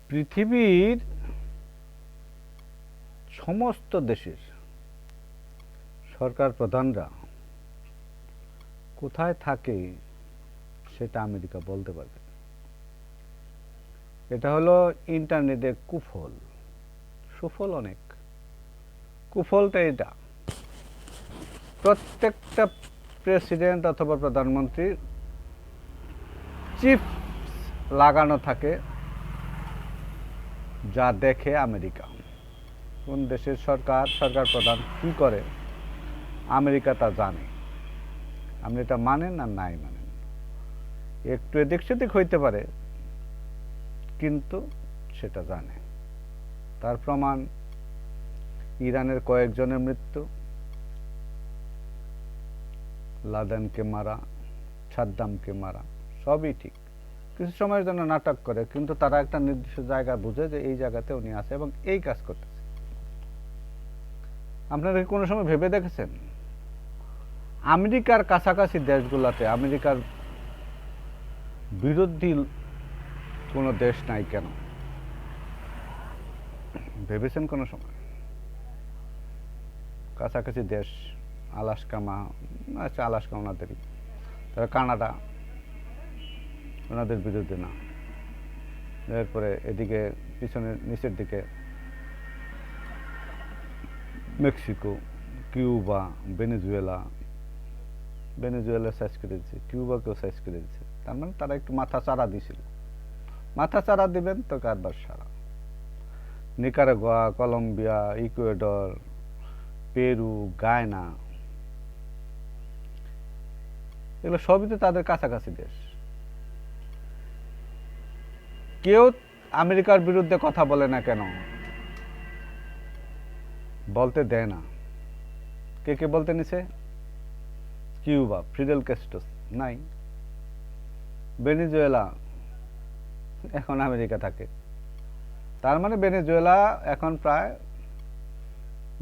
পৃথিবীর সমস্ত দেশের সরকার প্রধানরা কোথায় থাকে সেটা আমেরিকা বলতে পারবে। এটা হলো ইন্টারনেটের কুফল। সুফল অনেক, কুফলটা এটা, প্রত্যেকটা প্রেসিডেন্ট অথবা প্রধানমন্ত্রীর চিপ লাগানো থাকে যা দেখে আমেরিকা। কোন দেশের সরকার প্রধান কি করে আমেরিকা তা জানে। আপনি এটা মানেন আর নাই মানেন, একটু এদিক সেদিক হইতে পারে কিন্তু সেটা জানে। তার প্রমাণ ইরানের কয়েকজনের মৃত্যু, লাদেনকে মারা, সাদ্দামকে মারা, সবই ঠিক। কিছু সময়ের জন্য নাটক করে, কিন্তু তারা একটা নির্দিষ্ট জায়গা বুঝে যে এই জায়গাতে উনি আছে এবং এই কাজ করতেছে। আপনারা কি কোনো সময় ভেবে দেখেছেন আমেরিকার কাছাকাছি দেশগুলোতে আমেরিকার বিরোধী কোনো দেশ নাই কেন? ভেবেছেন কোনো সময়? কাছাকাছি দেশ আলাস্কা, আচ্ছা আলাস্কা ওনাদেরই, তারা কানাডা ওনাদের বিরুদ্ধে না। এরপরে এদিকে পিছনের নিচের দিকে মেক্সিকো, কিউবা, ভেনেজুয়েলা সাইজ করে দিচ্ছে, কিউবাকেও সাইজ করে দিচ্ছে। তার মানে তারা একটু মাথা চারা দিছিল। মাথা চারা দিবেন তো কারবার সারা। Nicaragua, Colombia, Ecuador, Peru, Guyana, এগুলো সবই তো তাদের কাছাকাছি দেশ। কেউ আমেরিকার বিরুদ্ধে কথা বলে না কেন? বলতে দেয় না। কে কে বলতে নিছে? কিউবা, ফিদেল ক্যাস্ট্রো নাই। ভেনেজুয়েলা এখন আমেরিকা থাকে। তার মানে ভেনেজুয়েলা এখন প্রায়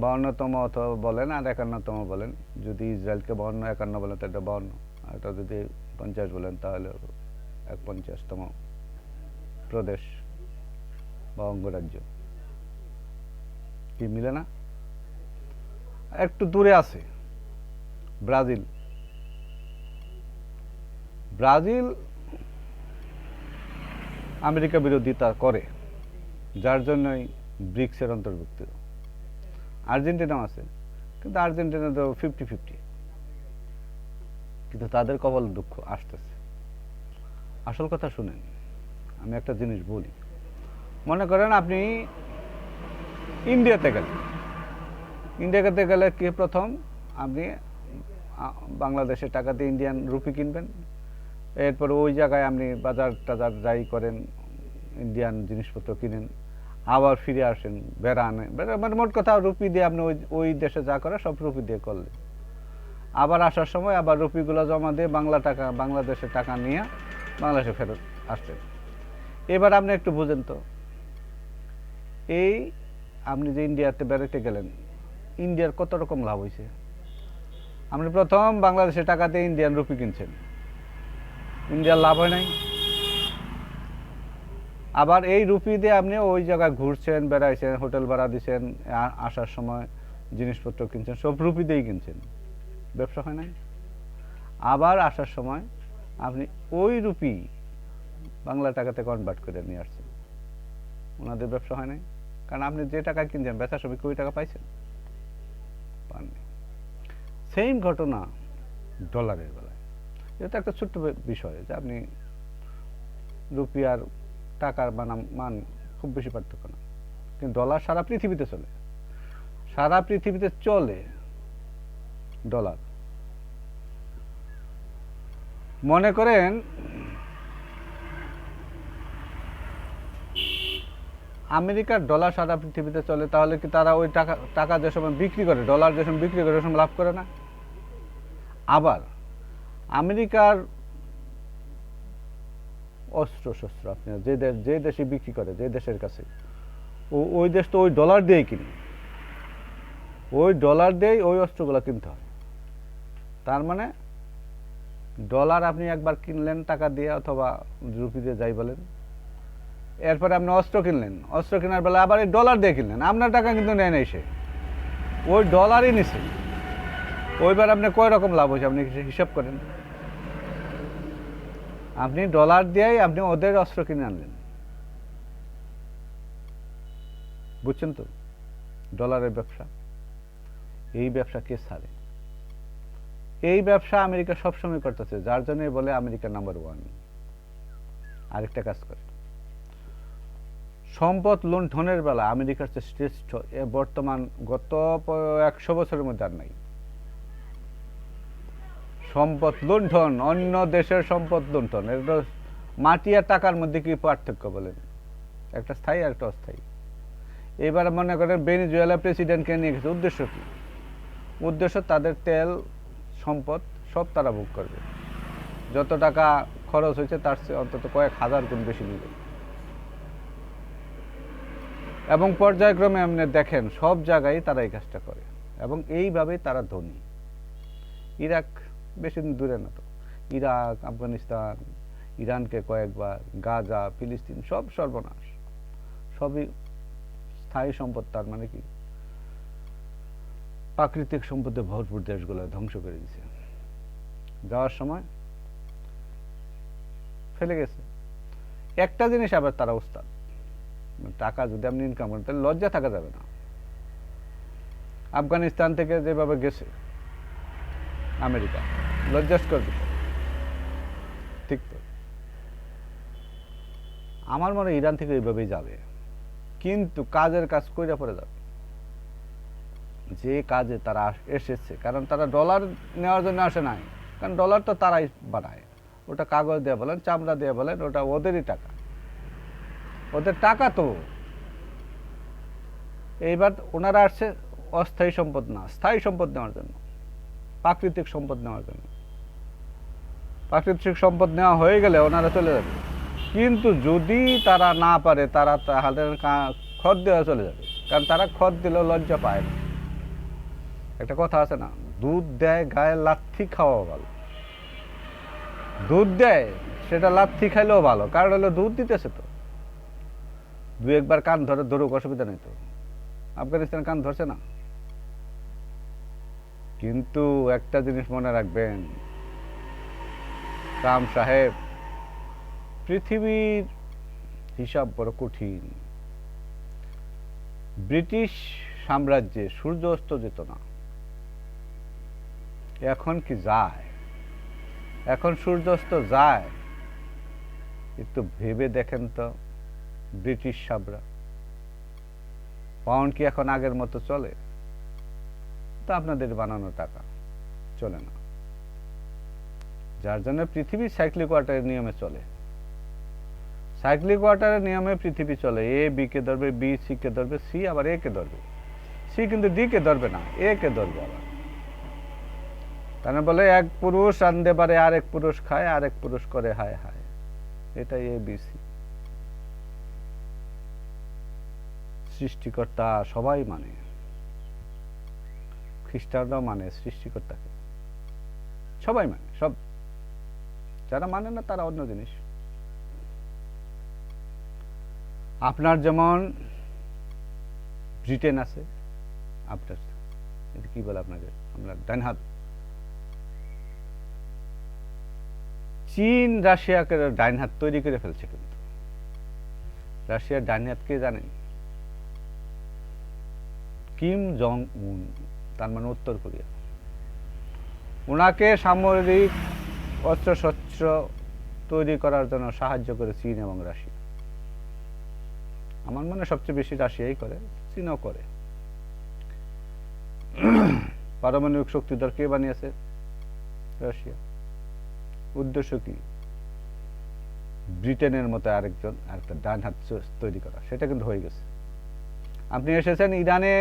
52তম অথবা বলেন আর 51তম বলেন। যদি ইসরায়েলকে 52-51 বলেন তো এটা 52, আর এটা যদি 50 বলেন তাহলে 51তম প্রদেশ বা অঙ্গরাজ্য। কি মিলে না? একটু দূরে আছে ব্রাজিল। আমেরিকা বিরোধিতা করে, যার জন্যই ব্রিক্সের অন্তর্ভুক্ত। আর্জেন্টিনাও আছে, কিন্তু আর্জেন্টিনা তো 50-50, কিন্তু তাদের কপাল দুঃখ আসতেছে। আসল কথা শুনেন, আমি একটা জিনিস বলি। মনে করেন আপনি ইন্ডিয়াতে গেলে কি প্রথম আপনি বাংলাদেশের টাকা দিয়ে ইন্ডিয়ান রুপি কিনবেন, এরপরে ওই জায়গায় আপনি বাজার টাজার যাই করেন, ইন্ডিয়ান জিনিসপত্র কিনেন, আবার ফিরে আসেন বেড়ানে, মানে মোট কথা রুপি দিয়ে আপনি ওই দেশে যা করে সব রুপি দিয়ে করলে, আবার আসার সময় আবার রুপিগুলো জমা দিয়ে বাংলাদেশের টাকা নিয়ে বাংলাদেশে ফেরত আসছেন। এবার আপনি একটু বুঝেন তো, এই আপনি যে ইন্ডিয়াতে বেড়াতে গেলেন, ইন্ডিয়ার কত রকম লাভ হয়েছে? আপনি প্রথম বাংলাদেশের টাকাতে ইন্ডিয়ান রুপি কিনছেন, ইন্ডিয়ার লাভ হয় নাই। আবার এই রুপি দিয়ে আপনি ওই জায়গায় ঘুরছেন, বেড়াইছেন, হোটেল ভাড়া দিচ্ছেন, আসার সময় জিনিসপত্র কিনছেন, সব রুপি দিয়েই কিনছেন, ব্যবসা হয় নাই। আবার আসার সময় আপনি ওই রুপি বাংলা টাকাতে কনভার্ট করে নিয়ে আসছেন, ওনাদের ব্যবসা হয় নাই। কারণ আপনি যে টাকা কিনছেন বেচার সময় কি ওই টাকা পাইছেন? পাননি। সেম ঘটনা ডলারের বেলায়। এটা একটা ছোট্ট বিষয় যে আপনি রুপি আর টাকার মান খুব বেশি পার্থক্য না, কিন্তু ডলার সারা পৃথিবীতে চলে ডলার। মনে করেন আমেরিকার ডলার সারা পৃথিবীতে চলে, তাহলে কি তারা ওই টাকা যে সময় বিক্রি করে, ডলার যে সময় বিক্রি করে, ওই সময় লাভ করে না? আবার আমেরিকার অস্ত্র শস্ত্র আপনি যে দেশে বিক্রি করে, যে দেশের কাছে, ওই দেশ তো ওই ডলার দিয়েই কিনে, ওই ডলার দিয়েই ওই অস্ত্রগুলো কিনতে হয়। তার মানে ডলার আপনি একবার কিনলেন টাকা দিয়ে অথবা রুপি দিয়ে যাই বলেন, এরপরে আপনি অস্ত্র কিনলেন, অস্ত্র কেনার বেলা আবার এই ডলার দিয়ে কিনলেন, আপনার টাকা কিন্তু নেয় নাই সে, ওই ডলারই নিছে। ওইবার আপনি কয় রকম লাভ হয়েছে আপনি হিসাব করেন। আপনি ডলার দিয়েই আপনি ওদের অস্ত্র কিনে আনলেন, বুঝছেন তো? ডলারের ব্যবসা, এই ব্যবসা কে ছাড়ে? এই ব্যবসা আমেরিকা সবসময় করতেছে, যার জন্য বলে আমেরিকা নাম্বার 1। আরেকটা কাজ করে, সম্পদ লুণ্ঠনের বেলা আমেরিকার চেয়ে শ্রেষ্ঠ বর্তমান গত 100 বছরের মধ্যে আর নাই। সম্পদ লুণ্ঠন, অন্য দেশের সম্পদ লুণ্ঠন, এটা মাটি আর টাকার মধ্যে কি পার্থক্য বলেন? একটা স্থায়ী আর একটা অস্থায়ী। এবার মনে করেন ভেনেজুয়েলা প্রেসিডেন্টকে নিয়ে গেছে, উদ্দেশ্য কি? উদ্দেশ্য তাদের তেল সম্পদ সব তারা ভোগ করবে, যত টাকা খরচ হয়েছে তার চেয়ে অন্তত কয়েক হাজার গুণ বেশি নেবে। এবং পর্যায়ক্রমে আপনি দেখেন সব জায়গায় তারা এই কাজটা করে, এবং এইভাবেই তারা ধনী। ইরাক বেশি দূরে না তো, ইরাক, আফগানিস্তান, ইরানকে কয়েকবার, গাজা, ফিলিস্তিন সব সর্বনাশ, সবই স্থায়ী সম্পদ। তার মানে কি, প্রাকৃতিক সম্পদে ভরপুর দেশগুলো ধ্বংস করে দিয়েছে, যাওয়ার সময় ফেলে গেছে। একটা জিনিস আবার তারা উস্তাদ, টাকা যদি আপনি ইনকাম করেন তাহলে লজ্জা থাকা যাবে না। আফগানিস্তান থেকে যেভাবে গেছে আমেরিকা, লজ্জাস্কর বিষয়, ঠিক তো? আমার মনে হয় ইরান থেকে এইভাবেই যাবে, কিন্তু কাজের কাজ কইরা পরে যাবে, যে কাজে তারা এসেছে। কারণ তারা ডলার নেওয়ার জন্য আসে নাই, কারণ ডলার তো তারাই বানায়, ওটা কাগজ দিয়ে বলেন, চামড়া দিয়ে বলেন, ওটা ওদেরই টাকা, ওদের টাকা তো। এইবার ওনারা আসছে অস্থায়ী সম্পদ না, স্থায়ী সম্পদ নেওয়ার জন্য, প্রাকৃতিক সম্পদ নেওয়ার জন্য। প্রাকৃতিক সম্পদ নেওয়া হয়ে গেলে ওনারা চলে যাবে, কিন্তু যদি তারা না পারে তারা তাহলে খত দেওয়া চলে যাবে, কারণ তারা খত দিলেও লজ্জা পায় না। একটা কথা আছে না, দুধ দেয় গায়ে লাথি খাওয়া ভালো। দুধ দেয় সেটা লাথি খাইলেও ভালো, কারণ হলো দুধ দিতেছে তো। দু একবার কান ধরে ধরুক, অসুবিধা নেই তো। আফগানিস্তান কান ধরছে না, কিন্তু একটা জিনিস মনে রাখবেন ট্রাম্প সাহেব, পৃথিবীর হিসাব বড় কঠিন। ব্রিটিশ সাম্রাজ্যে সূর্য অস্ত যেত না, এখন কি যায়? এখন সূর্যাস্ত যায়? একটু ভেবে দেখেন তো। ব্রিটিশ সাবরা, পাউন্ড কি এখন আগের মতো চলে? তা আপনাদের বানানো টাকা চলে না, যার জন্য পৃথিবী সাইক্লিক ওয়াটারের নিয়মে চলে। সাইক্লিক ওয়াটারের নিয়মে পৃথিবী চলে, এ বি কে ধরবে, বি সি কে ধরবে, সি আবার এ কে ধরবে, সি কিন্তু ডি কে ধরবে না, এ কে ধরবে আবার। তারা বলে এক পুরুষ রাঁধতে পারে, আরেক পুরুষ খায়, আরেক পুরুষ করে হায় হায়, এটাই এবিসি। সৃষ্টিকর্তা সবাই মানে, খ্রিস্টানরাও মানে সৃষ্টিকর্তাকে, সবাই মানে, সব। যারা মানে না তারা অন্য জিনিস। আপনার যেমন ব্রিটেন আছে, আপনার এটা কি বলে আপনাকে, আপনার ডান হাত। চীন রাশিয়াকে ডাইন হাত তৈরি করে ফেলছে, কিন্তু রাশিয়ার ডাইন হাত কে জানেন? কিম জং উন, তার মানে উত্তর কোরিয়া। ওনাকে সামরিক অস্ত্রশস্ত্র তৈরি করার জন্য সাহায্য করে চীন এবং রাশিয়া। আমার মনে সবচেয়ে বেশি রাশিয়াই করে, চীনও করে। পারমাণবিক শক্তিধর কে বানিয়েছে? রাশিয়া। উদ্দেশ্য কি? ব্রিটেনের মতো আরেকজন আরেকটা ডান হাত তৈরি করা, সেটা কিন্তু হয়ে গেছে। আপনি এসেছেন ইরানে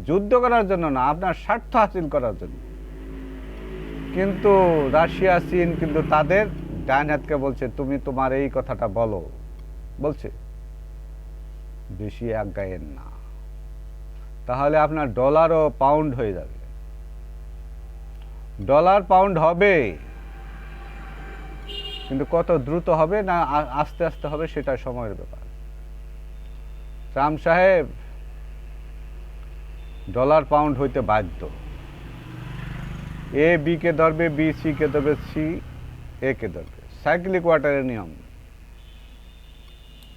যুদ্ধ করার জন্য না, আপনার স্বার্থ হাসিল করার জন্য। কিন্তু রাশিয়া, চীন কিন্তু তাদের ডান হাতকে বলছে তুমি তোমার এই কথাটা বলো, বলছে বেশি আজ্ঞায়েন না, তাহলে আপনার ডলার ও পাউন্ড হয়ে যাবে। ডলার পাউন্ড হবে, কিন্তু কত দ্রুত হবে না আস্তে আস্তে হবে সেটা সময়ের ব্যাপার। ট্রাম্প সাহেব ডলার পাউন্ড হইতে বাধ্য। এ বি কে ধরবে, বি সি কে ধরবে, সি এ কে ধরবে। সাইক্লিক ওয়াটারের নিয়ম,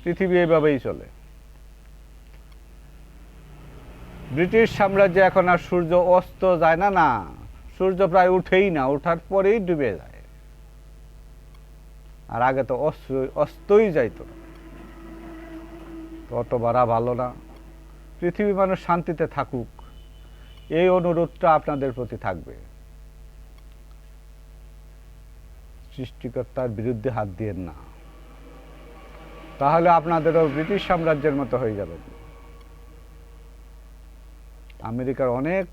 পৃথিবী এইভাবেই চলে। ব্রিটিশ সাম্রাজ্যে এখন আর সূর্য অস্ত যায় না, না সূর্য প্রায় উঠেই না, ওঠার পরেই ডুবে যায়। আর আগে তো অস্তই যাইতো না। অত বাড়া ভালো না। পৃথিবী মানুষ শান্তিতে থাকুক, এই অনুরোধটা আপনাদের প্রতি থাকবে। সৃষ্টিকর্তার বিরুদ্ধে হাত দিয়েন না, তাহলে আপনাদেরও ব্রিটিশ সাম্রাজ্যের মতো হয়ে যাবেন। আমেরিকার অনেক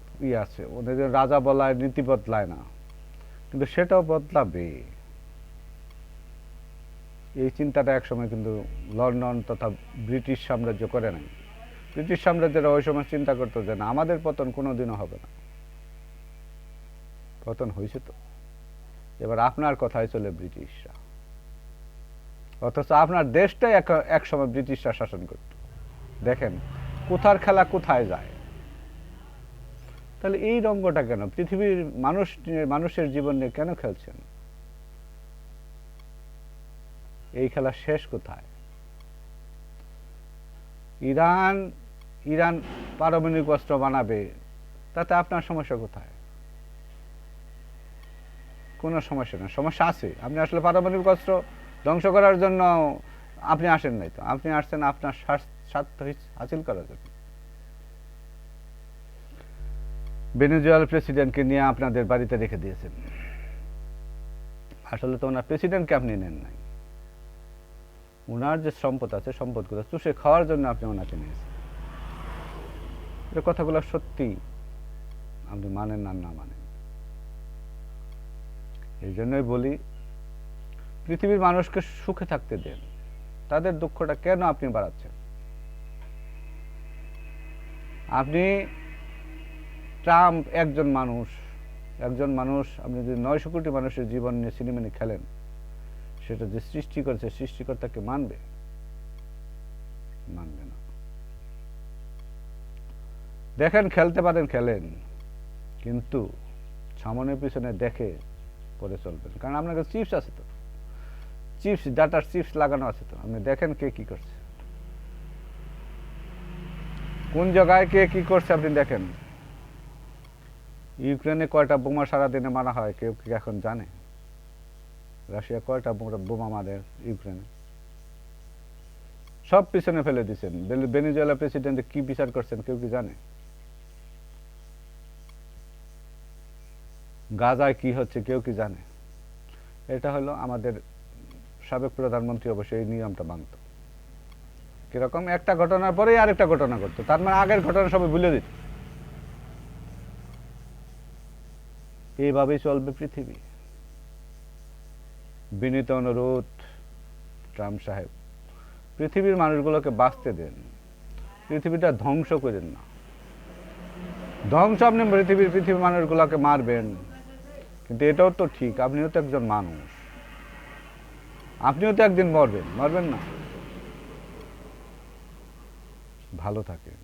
আছে, ওদের রাজা বলায় নীতি বদলায় না, কিন্তু সেটাও বদলাবে। এই চিন্তাটা একসময় কিন্তু লন্ডন তথা ব্রিটিশ সাম্রাজ্য করে নাই। ব্রিটিশ সাম্রাজ্যেরা ওই সময় চিন্তা করতো যে না, আমাদের পতন কোনোদিনও হবে না। পতন হয়েছে তো, এবার আপনার কথায় চলে ব্রিটিশরা, অথচ আপনার দেশটাই এক সময় ব্রিটিশরা শাসন করত। দেখেন কোথার খেলা কোথায় যায়। তাহলে এই রঙ্গটা কেন? পৃথিবীর মানুষের জীবন নিয়ে কেন খেলছেন? এই খেলা শেষ কোথায়? ইরান পারমাণবিক অস্ত্র বানাবে, তাতে আপনার সমস্যা কোথায়? কোনো সমস্যা না। সমস্যা আছে, আপনি আসলে পারমাণবিক অস্ত্র ধ্বংস করার জন্য আপনি আসেন নাই তো, আপনি আসছেন আপনার স্বার্থ হাসিল করার জন্য। ভেনেজুয়েলার প্রেসিডেন্টকে নিয়ে আপনাদের বাড়িতে রেখে দিয়েছেন। আসলে তো ওনার প্রেসিডেন্টকে আপনি নেন নাই, ওনার যে সম্পদ আছে সম্পদগুলো চুষে খাওয়ার জন্য আপনি ওনাকে নিয়েছেন। এই কথাগুলো সত্যি, আপনি মানেন না মানেন। এই জন্যই বলি, পৃথিবীর মানুষকে সুখে থাকতে দেন, তাদের দুঃখটা কেন আপনি বাড়াচ্ছেন? আপনি ট্রাম্প একজন মানুষ, আপনি যদি 900 কোটি মানুষের জীবন নিয়ে সিনেমিনি খেলেন, সেটা যে সৃষ্টি করেছে সৃষ্টিকর্তাকে মানবে না। দেখেন খেলতে পারেন খেলেন, কিন্তু সামনের পিছনে দেখে পরে চলবেন। কারণ আপনার কাছে চিপস আছে তো, চিপস ডাটার চিপস লাগানো আছে তো, আপনি দেখেন কে কি করছে, কোন জায়গায় কে কি করছে আপনি দেখেন। ইউক্রেনে কয়টা বোমা সারাদিনে মারা হয় কেউ কি এখন জানে? রাশিয়া কয়টা বোমা মারে ইউক্রেনে? সব পিছনে ফেলে দিচ্ছেন। ভেনেজুয়েলা প্রেসিডেন্ট কি বিচার করছেন কেউ কি জানে? গাজায় কি হচ্ছে কেউ কি জানে? এটা হলো আমাদের সাবেক প্রধানমন্ত্রী অবশ্যই এই নিয়মটা মানত। কিরকম? একটা ঘটনার পরেই আরেকটা ঘটনা ঘটতো, তার মানে আগের ঘটনা সবাই ভুলে দিত। এইভাবেই চলবে পৃথিবী। বিনীত অনুরোধ ট্রাম্প সাহেব, পৃথিবীর মানুষগুলোকে বাঁচতে দেন, পৃথিবীটা ধ্বংস করেন না। ধ্বংস আপনি পৃথিবীর মানুষগুলোকে মারবেন, কিন্তু এটাও তো ঠিক, আপনিও তো একজন মানুষ, আপনিও তো একদিন মরবেন না? ভালো থাকেন।